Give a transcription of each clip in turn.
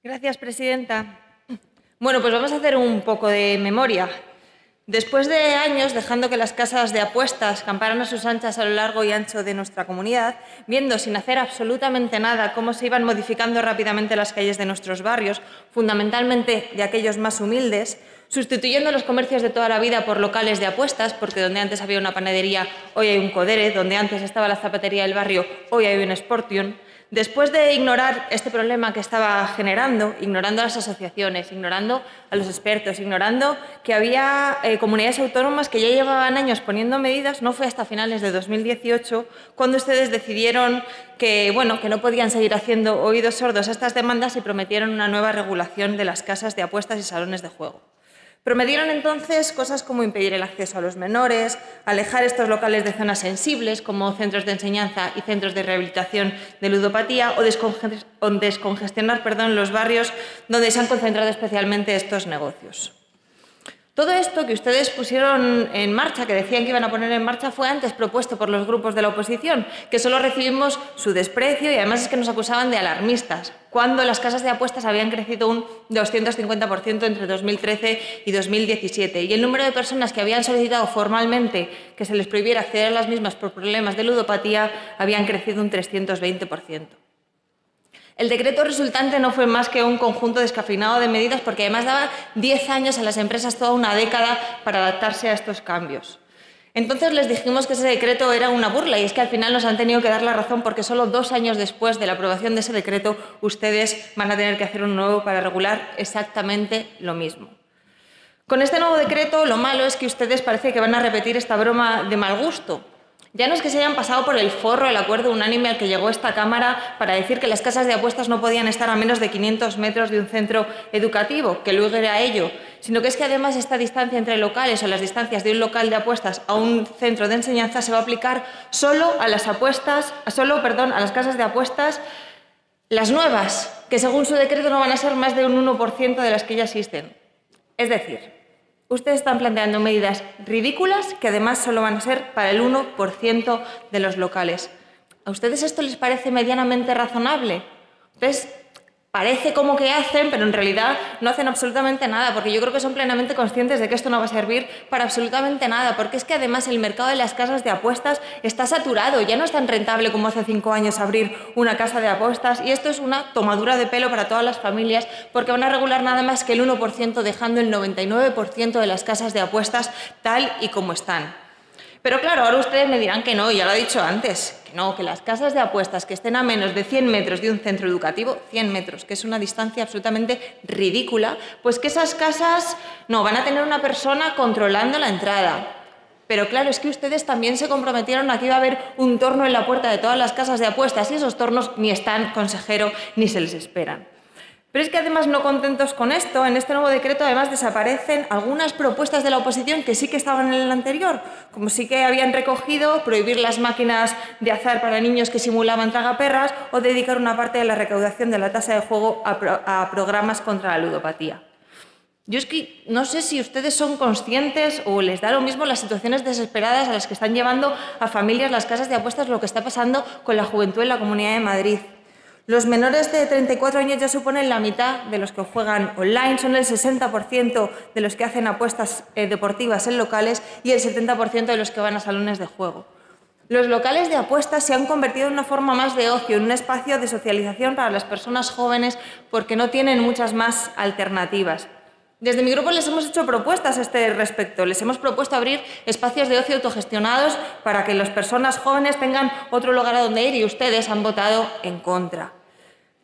Gracias, presidenta. Bueno, pues vamos a hacer un poco de memoria. Después de años dejando que las casas de apuestas camparan a sus anchas a lo largo y ancho de nuestra comunidad, viendo sin hacer absolutamente nada cómo se iban modificando rápidamente las calles de nuestros barrios, fundamentalmente de aquellos más humildes, sustituyendo los comercios de toda la vida por locales de apuestas, porque donde antes había una panadería, hoy hay un Codere, donde antes estaba la zapatería del barrio, hoy hay un Sportium. Después de ignorar este problema que estaba generando, ignorando a las asociaciones, ignorando a los expertos, ignorando que había comunidades autónomas que ya llevaban años poniendo medidas, no fue hasta finales de 2018 cuando ustedes decidieron que no podían seguir haciendo oídos sordos a estas demandas y prometieron una nueva regulación de las casas de apuestas y salones de juego. Prometieron entonces cosas como impedir el acceso a los menores, alejar estos locales de zonas sensibles como centros de enseñanza y centros de rehabilitación de ludopatía o descongestionar los barrios donde se han concentrado especialmente estos negocios. Todo esto que ustedes pusieron en marcha, que decían que iban a poner en marcha, fue antes propuesto por los grupos de la oposición, que solo recibimos su desprecio y además es que nos acusaban de alarmistas, cuando las casas de apuestas habían crecido un 250% entre 2013 y 2017 y el número de personas que habían solicitado formalmente que se les prohibiera acceder a las mismas por problemas de ludopatía habían crecido un 320%. El decreto resultante no fue más que un conjunto descafeinado de medidas porque además daba 10 años a las empresas, toda una década, para adaptarse a estos cambios. Entonces les dijimos que ese decreto era una burla y es que al final nos han tenido que dar la razón porque solo 2 años después de la aprobación de ese decreto ustedes van a tener que hacer uno nuevo para regular exactamente lo mismo. Con este nuevo decreto lo malo es que ustedes parece que van a repetir esta broma de mal gusto. Ya no es que se hayan pasado por el forro el acuerdo unánime al que llegó esta Cámara para decir que las casas de apuestas no podían estar a menos de 500 metros de un centro educativo, que luego era ello, sino que es que además esta distancia entre locales o las distancias de un local de apuestas a un centro de enseñanza se va a aplicar solo a las casas de apuestas, las nuevas, que según su decreto no van a ser más de un 1% de las que ya existen. Es decir, ustedes están planteando medidas ridículas que además solo van a ser para el 1% de los locales. ¿A ustedes esto les parece medianamente razonable? Ustedes parece como que hacen, pero en realidad no hacen absolutamente nada, porque yo creo que son plenamente conscientes de que esto no va a servir para absolutamente nada, porque es que además el mercado de las casas de apuestas está saturado, ya no es tan rentable como hace 5 años abrir una casa de apuestas y esto es una tomadura de pelo para todas las familias porque van a regular nada más que el 1%, dejando el 99% de las casas de apuestas tal y como están. Pero claro, ahora ustedes me dirán que no, ya lo he dicho antes, que no, que las casas de apuestas que estén a menos de 100 metros de un centro educativo, 100 metros, que es una distancia absolutamente ridícula, pues que esas casas no van a tener una persona controlando la entrada. Pero claro, es que ustedes también se comprometieron a que iba a haber un torno en la puerta de todas las casas de apuestas y esos tornos ni están, consejero, ni se les esperan. Pero es que además, no contentos con esto, en este nuevo decreto además desaparecen algunas propuestas de la oposición que sí que estaban en el anterior, como sí que habían recogido prohibir las máquinas de azar para niños que simulaban tragaperras o dedicar una parte de la recaudación de la tasa de juego a programas contra la ludopatía. Yo es que no sé si ustedes son conscientes o les da lo mismo las situaciones desesperadas a las que están llevando a familias las casas de apuestas, lo que está pasando con la juventud en la Comunidad de Madrid. Los menores de 34 años ya suponen la mitad de los que juegan online, son el 60% de los que hacen apuestas deportivas en locales y el 70% de los que van a salones de juego. Los locales de apuestas se han convertido en una forma más de ocio, en un espacio de socialización para las personas jóvenes porque no tienen muchas más alternativas. Desde mi grupo les hemos hecho propuestas a este respecto. Les hemos propuesto abrir espacios de ocio autogestionados para que las personas jóvenes tengan otro lugar a donde ir y ustedes han votado en contra.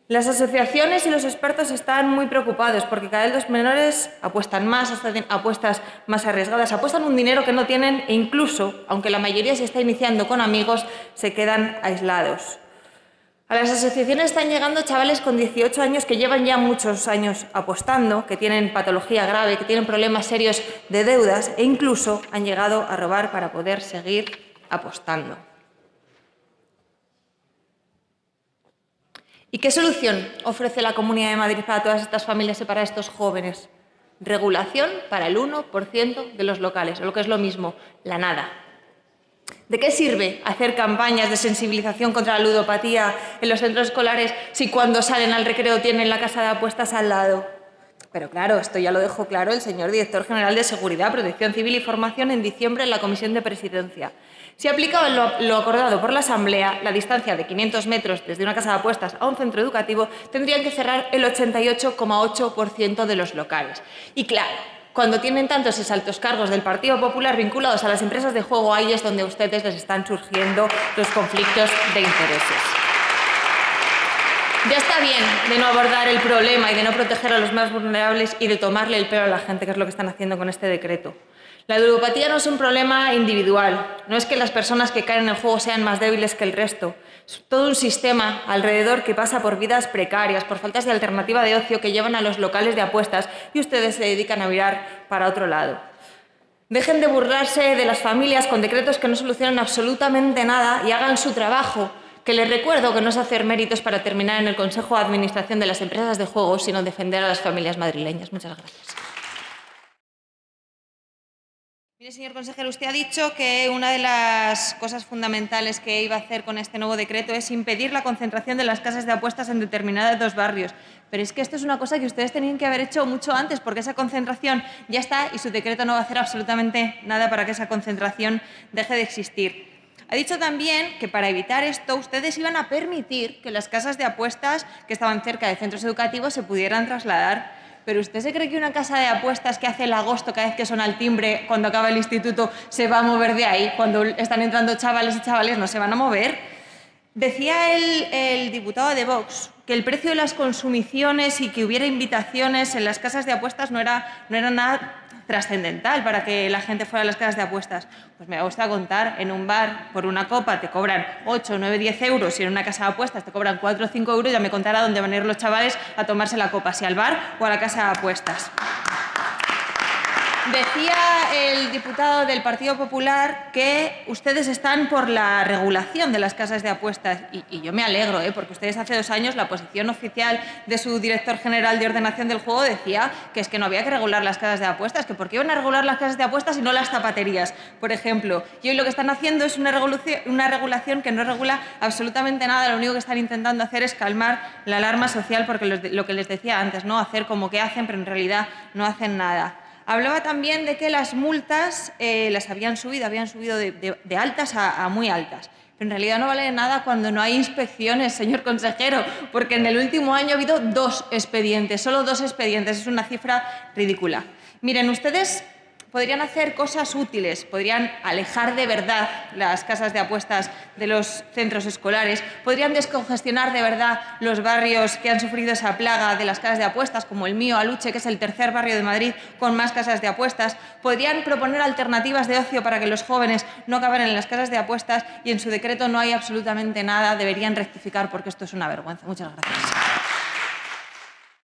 Las asociaciones y los expertos están muy preocupados porque cada vez los menores apuestan más, hacen apuestas más arriesgadas, apuestan un dinero que no tienen e incluso, aunque la mayoría se está iniciando con amigos, se quedan aislados. A las asociaciones están llegando chavales con 18 años que llevan ya muchos años apostando, que tienen patología grave, que tienen problemas serios de deudas e incluso han llegado a robar para poder seguir apostando. ¿Y qué solución ofrece la Comunidad de Madrid para todas estas familias y para estos jóvenes? Regulación para el 1% de los locales, o lo que es lo mismo, la nada. ¿De qué sirve hacer campañas de sensibilización contra la ludopatía en los centros escolares si cuando salen al recreo tienen la casa de apuestas al lado? Pero claro, esto ya lo dejó claro el señor Director General de Seguridad, Protección Civil y Formación en diciembre en la Comisión de Presidencia. Si aplicaban lo acordado por la Asamblea, la distancia de 500 metros desde una casa de apuestas a un centro educativo, tendrían que cerrar el 88,8% de los locales. Y claro, cuando tienen tantos y altos cargos del Partido Popular vinculados a las empresas de juego, ahí es donde a ustedes les están surgiendo los conflictos de intereses. Ya está bien de no abordar el problema y de no proteger a los más vulnerables y de tomarle el pelo a la gente, que es lo que están haciendo con este decreto. La ludopatía no es un problema individual, no es que las personas que caen en el juego sean más débiles que el resto. Es todo un sistema alrededor que pasa por vidas precarias, por faltas de alternativa de ocio que llevan a los locales de apuestas y ustedes se dedican a mirar para otro lado. Dejen de burlarse de las familias con decretos que no solucionan absolutamente nada y hagan su trabajo, que les recuerdo que no es hacer méritos para terminar en el Consejo de Administración de las empresas de juego, sino defender a las familias madrileñas. Muchas gracias. Mire, señor consejero, usted ha dicho que una de las cosas fundamentales que iba a hacer con este nuevo decreto es impedir la concentración de las casas de apuestas en determinados barrios. Pero es que esto es una cosa que ustedes tenían que haber hecho mucho antes, porque esa concentración ya está y su decreto no va a hacer absolutamente nada para que esa concentración deje de existir. Ha dicho también que para evitar esto ustedes iban a permitir que las casas de apuestas que estaban cerca de centros educativos se pudieran trasladar. ¿Pero usted se cree que una casa de apuestas que hace el agosto cada vez que suena el timbre cuando acaba el instituto se va a mover de ahí? Cuando están entrando chavales y chavales no se van a mover. Decía el diputado de Vox que el precio de las consumiciones y que hubiera invitaciones en las casas de apuestas no era nada trascendental para que la gente fuera a las casas de apuestas. Pues me gusta contar, en un bar por una copa te cobran 8, 9, 10 euros y en una casa de apuestas te cobran 4 o 5 euros, ya me contará dónde van a ir los chavales a tomarse la copa, si al bar o a la casa de apuestas. Decía el diputado del Partido Popular que ustedes están por la regulación de las casas de apuestas y yo me alegro, porque ustedes hace 2 años la posición oficial de su director general de ordenación del juego decía que es que no había que regular las casas de apuestas, que por qué iban a regular las casas de apuestas y no las zapaterías, por ejemplo. Y hoy lo que están haciendo es una regulación que no regula absolutamente nada, lo único que están intentando hacer es calmar la alarma social, porque lo que les decía antes, ¿no? Hacer como que hacen, pero en realidad no hacen nada. Hablaba también de que las multas las habían subido de altas a muy altas. Pero en realidad no vale de nada cuando no hay inspecciones, señor consejero, porque en el último año ha habido 2 expedientes, solo 2 expedientes. Es una cifra ridícula. Miren, ustedes podrían hacer cosas útiles, podrían alejar de verdad las casas de apuestas de los centros escolares, podrían descongestionar de verdad los barrios que han sufrido esa plaga de las casas de apuestas, como el mío, Aluche, que es el 3er barrio de Madrid con más casas de apuestas, podrían proponer alternativas de ocio para que los jóvenes no acaben en las casas de apuestas y en su decreto no hay absolutamente nada, deberían rectificar porque esto es una vergüenza. Muchas gracias.